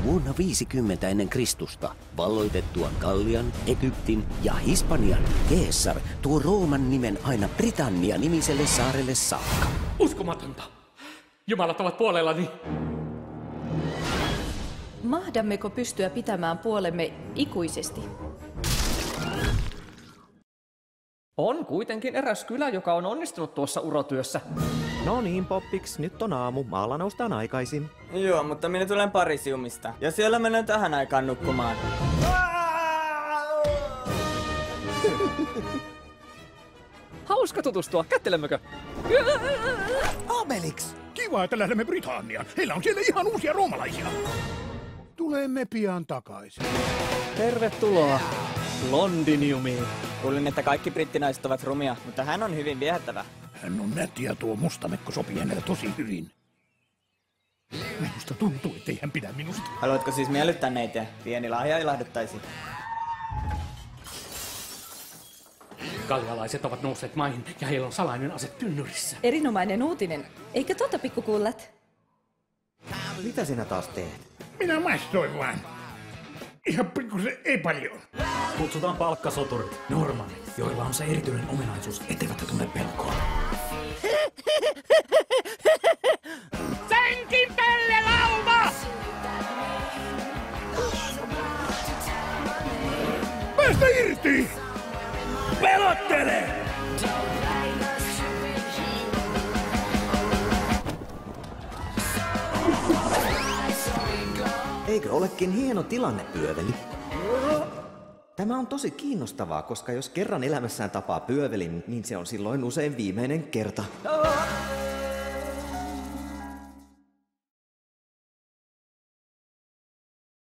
Vuonna 50 ennen Kristusta valloitettuaan Gallian, Egyptin ja Hispanian Caesar tuo Rooman nimen aina Britannia-nimiselle saarelle saakka. Uskomatonta! Jumalat ovat puolellani! Mahdammeko pystyä pitämään puolemme ikuisesti? On kuitenkin eräs kylä, joka on onnistunut tuossa urotyössä. No niin, Poppiks, nyt on aamu. Maalla noustaan aikaisin. Joo, mutta minä tulen Parisiumista. Ja siellä menen tähän aikaan nukkumaan. Hauska tutustua, kättelemmekö? Obelix! Kiva, että lähdemme Britanniaan. Heillä on siellä ihan uusia roomalaisia. Tulemme pian takaisin. Tervetuloa Londiniumiin. Kuulin, että kaikki brittinaiset ovat rumia, mutta hän on hyvin viehättävä. Hän on nätti ja tuo mustamekko sopii hänelle tosi hyvin. Minusta tuntuu, ettei hän pidä minusta. Haluatko siis miellyttää neitä? Pieni lahja ilahduttaisi. Gallialaiset ovat nousseet maihin ja heillä on salainen ase tynnyrissä. Erinomainen uutinen. Eikö totta, pikkukullat? Mitä sinä taas teet? Minä maistoin vaan. Ihan pikkusen ei paljon. Kutsutaan palkkasoturit, normaalit, joilla on se erityinen ominaisuus, etteivät he tunne pelkoa. Senkin tälle lauma! Päästä irti! Pelottele! Eikö olekin hieno tilanne, pyöveli? Tämä on tosi kiinnostavaa, koska jos kerran elämässään tapaa pyövelin, niin se on silloin usein viimeinen kerta.